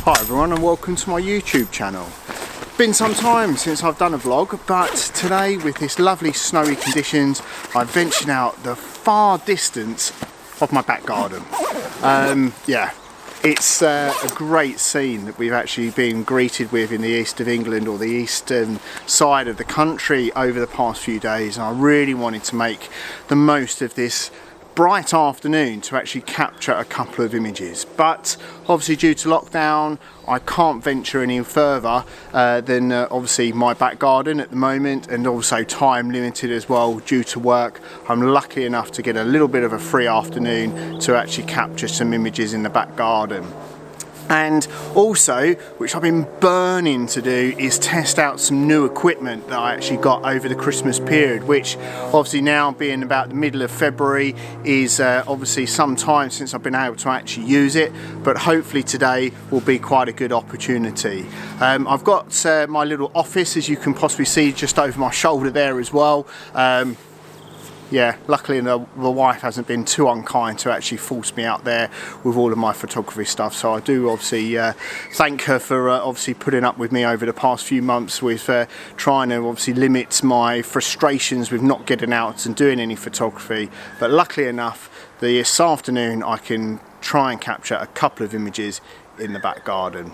Hi everyone and welcome to my YouTube channel. Been some time since I've done a vlog, but today with this lovely snowy conditions I've ventured out the far distance of my back garden. Yeah, it's a great scene that we've actually been greeted with in the east of England, or the eastern side of the country, over the past few days, and I really wanted to make the most of this bright afternoon to actually capture a couple of images. But obviously due to lockdown I can't venture any further than obviously my back garden at the moment, and also time limited as well due to work. I'm lucky enough to get a little bit of a free afternoon to actually capture some images in the back garden. And also, which I've been burning to do, is test out some new equipment that I actually got over the Christmas period, which obviously now being about the middle of February is obviously some time since I've been able to actually use it, but hopefully today will be quite a good opportunity. I've got my little office, as you can possibly see, just over my shoulder there as well. Yeah, luckily the wife hasn't been too unkind to actually force me out there with all of my photography stuff, so I do obviously thank her for obviously putting up with me over the past few months with trying to obviously limit my frustrations with not getting out and doing any photography. But luckily enough, this afternoon I can try and capture a couple of images in the back garden.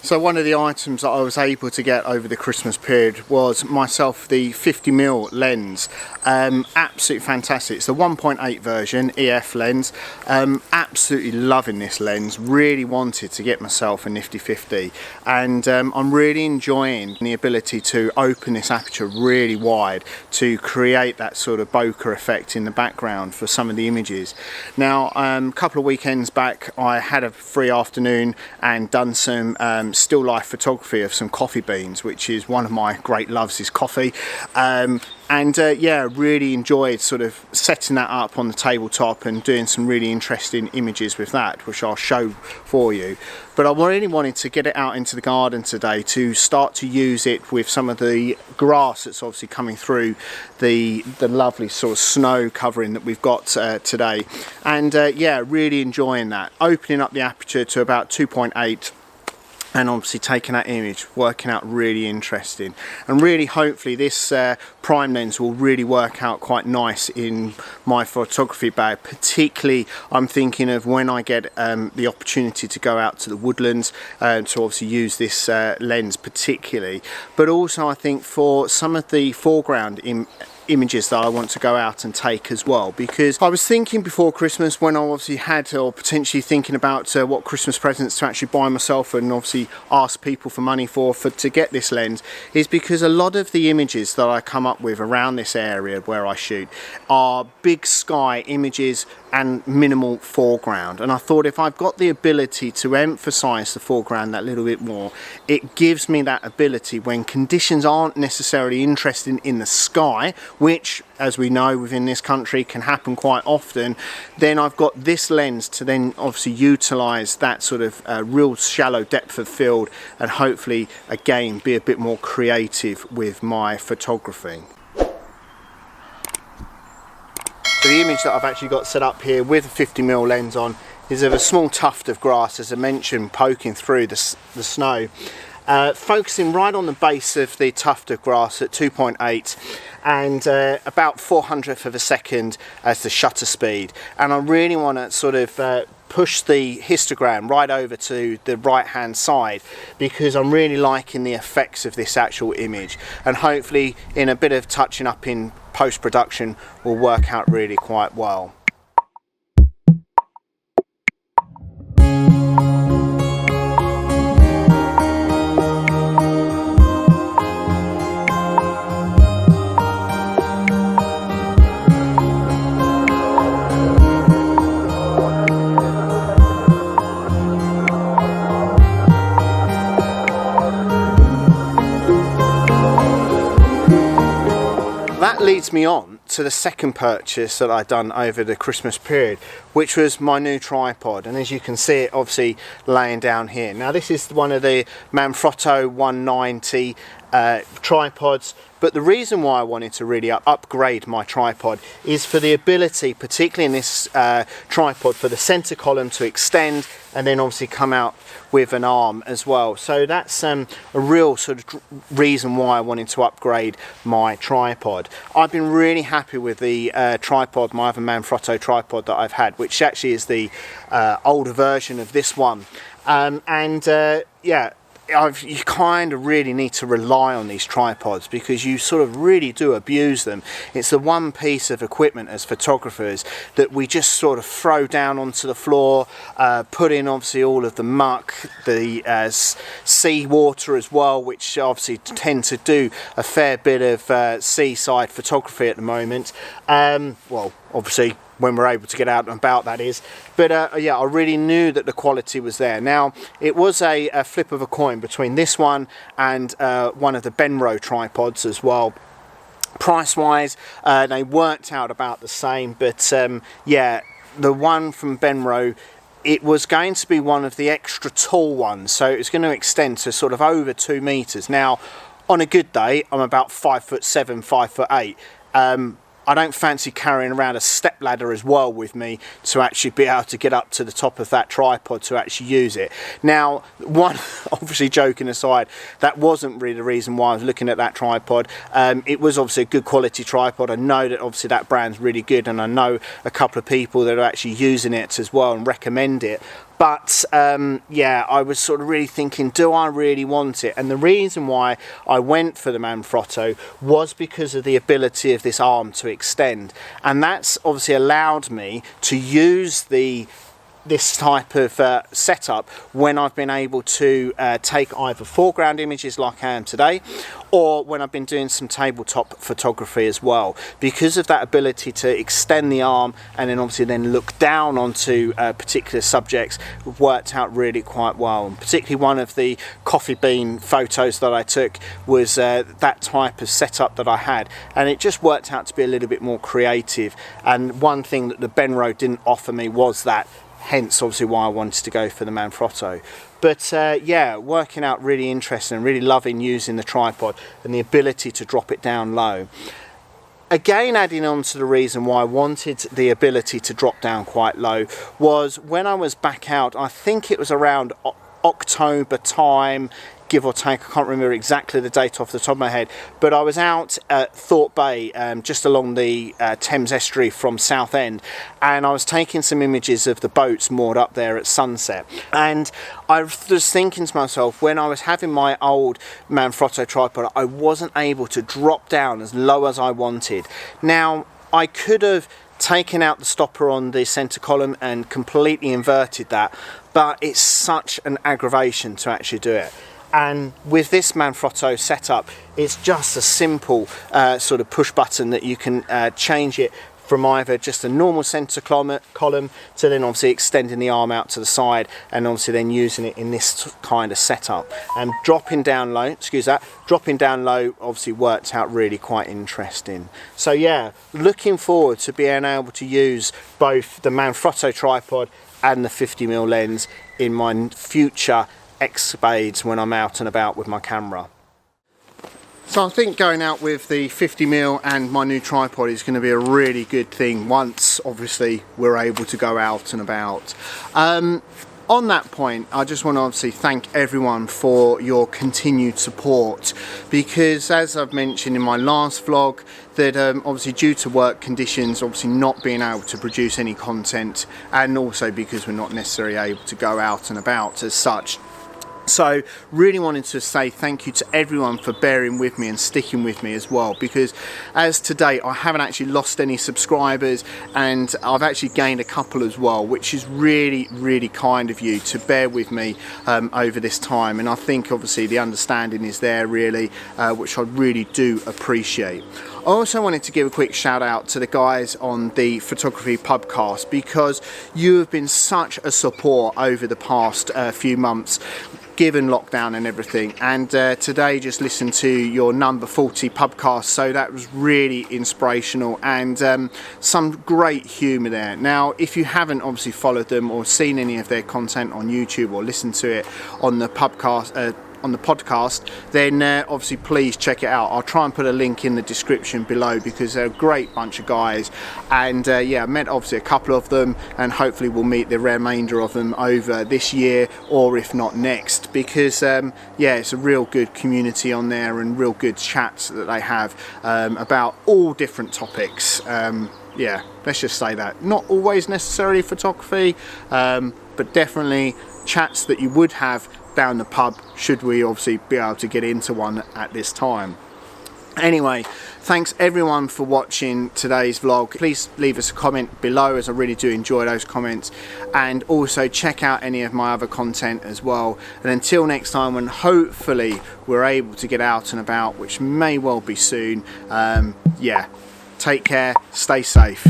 So one of the items that I was able to get over the Christmas period was myself the 50mm lens. Absolutely fantastic. It's the 1.8 version EF lens. Absolutely loving this lens. Really wanted to get myself a nifty 50, and I'm really enjoying the ability to open this aperture really wide to create that sort of bokeh effect in the background for some of the images. Now a couple of weekends back I had a free afternoon and done some still life photography of some coffee beans, which is one of my great loves, is coffee. Yeah, really enjoyed sort of setting that up on the tabletop and doing some really interesting images with that, which I'll show for you. But I really wanted to get it out into the garden today to start to use it with some of the grass that's obviously coming through the lovely sort of snow covering that we've got today. And yeah, really enjoying that. Opening up the aperture to about 2.8 and obviously taking that image, working out really interesting, and really hopefully this prime lens will really work out quite nice in my photography bag. Particularly I'm thinking of when I get the opportunity to go out to the woodlands to obviously use this lens particularly, but also I think for some of the foreground images that I want to go out and take as well, because I was thinking before Christmas, when I obviously had, or potentially thinking about what Christmas presents to actually buy myself and obviously ask people for money for to get this lens, is because a lot of the images that I come up with around this area where I shoot are big sky images and minimal foreground, and I thought if I've got the ability to emphasize the foreground that little bit more, it gives me that ability when conditions aren't necessarily interesting in the sky, which as we know within this country can happen quite often. Then I've got this lens to then obviously utilize that sort of real shallow depth of field, and hopefully again be a bit more creative with my photography. So the image that I've actually got set up here with a 50mm lens on is of a small tuft of grass, as I mentioned, poking through the snow. Focusing right on the base of the tuft of grass at 2.8 and about 400th of a second as the shutter speed. And I really want to sort of push the histogram right over to the right hand side, because I'm really liking the effects of this actual image, and hopefully in a bit of touching up in post-production will work out really quite well. That leads me on to the second purchase that I'd done over the Christmas period, which was my new tripod. And as you can see it obviously laying down here. Now this is one of the Manfrotto 190 tripods, but the reason why I wanted to really upgrade my tripod is for the ability, particularly in this tripod, for the center column to extend and then obviously come out with an arm as well. So that's a real sort of reason why I wanted to upgrade my tripod. I've been really happy with the tripod, my other Manfrotto tripod that I've had, which actually is the older version of this one. Yeah, you kind of really need to rely on these tripods because you sort of really do abuse them. It's the one piece of equipment as photographers that we just sort of throw down onto the floor, put in obviously all of the muck, the sea water as well, which obviously tend to do a fair bit of seaside photography at the moment. Well, obviously when we're able to get out and about, that is. But yeah, I really knew that the quality was there. Now, it was a flip of a coin between this one and one of the Benro tripods as well. Price wise, they worked out about the same, but yeah, the one from Benro, it was going to be one of the extra tall ones, so it was going to extend to sort of over 2 meters. Now, on a good day, I'm about 5'7", 5'8". I don't fancy carrying around a step ladder as well with me to actually be able to get up to the top of that tripod to actually use it. Now, obviously joking aside, that wasn't really the reason why I was looking at that tripod. It was obviously a good quality tripod. I know that obviously that brand's really good, and I know a couple of people that are actually using it as well and recommend it. But yeah, I was sort of really thinking, do I really want it? And the reason why I went for the Manfrotto was because of the ability of this arm to extend, and that's obviously allowed me to use this type of setup when I've been able to take either foreground images like I am today, or when I've been doing some tabletop photography as well. Because of that ability to extend the arm and then obviously then look down onto particular subjects, worked out really quite well. And particularly one of the coffee bean photos that I took was that type of setup that I had, and it just worked out to be a little bit more creative. And one thing that the Benro didn't offer me was that, hence obviously why I wanted to go for the Manfrotto. But yeah, working out really interesting and really loving using the tripod and the ability to drop it down low. Again, adding on to the reason why I wanted the ability to drop down quite low was when I was back out, I think it was around October time, give or take, I can't remember exactly the date off the top of my head, but I was out at Thorpe Bay, just along the Thames estuary from Southend, and I was taking some images of the boats moored up there at sunset. And I was thinking to myself, when I was having my old Manfrotto tripod, I wasn't able to drop down as low as I wanted. Now, I could have taken out the stopper on the center column and completely inverted that, but it's such an aggravation to actually do it. And with this Manfrotto setup, it's just a simple sort of push button that you can change it from either just a normal center column to then obviously extending the arm out to the side, and obviously then using it in this kind of setup. And dropping down low, dropping down low obviously worked out really quite interesting. So yeah, looking forward to being able to use both the Manfrotto tripod and the 50mm lens in my future escapades when I'm out and about with my camera. So I think going out with the 50mm and my new tripod is going to be a really good thing once obviously we're able to go out and about. On that point, I just want to obviously thank everyone for your continued support, because as I've mentioned in my last vlog, that obviously due to work conditions, obviously not being able to produce any content, and also because we're not necessarily able to go out and about as such. So really wanted to say thank you to everyone for bearing with me and sticking with me as well, because as to date I haven't actually lost any subscribers, and I've actually gained a couple as well, which is really kind of you to bear with me over this time. And I think obviously the understanding is there really, which I really do appreciate. I also wanted to give a quick shout out to the guys on the Photography Pubcast, because you have been such a support over the past few months. given lockdown and everything, and today just listened to your number 40 pubcast, so that was really inspirational, and some great humour there. Now if you haven't obviously followed them or seen any of their content on YouTube or listened to it on the pubcast, on the podcast, then obviously please check it out. I'll try and put a link in the description below, because they're a great bunch of guys, and yeah, I met obviously a couple of them, and hopefully we'll meet the remainder of them over this year, or if not next, because yeah, it's a real good community on there and real good chats that they have about all different topics. Yeah, let's just say that, not always necessarily photography, but definitely chats that you would have down the pub, should we obviously be able to get into one at this time. Anyway, thanks everyone for watching today's vlog. Please leave us a comment below, as I really do enjoy those comments, and also check out any of my other content as well. And until next time, when hopefully we're able to get out and about, which may well be soon, yeah, take care, stay safe.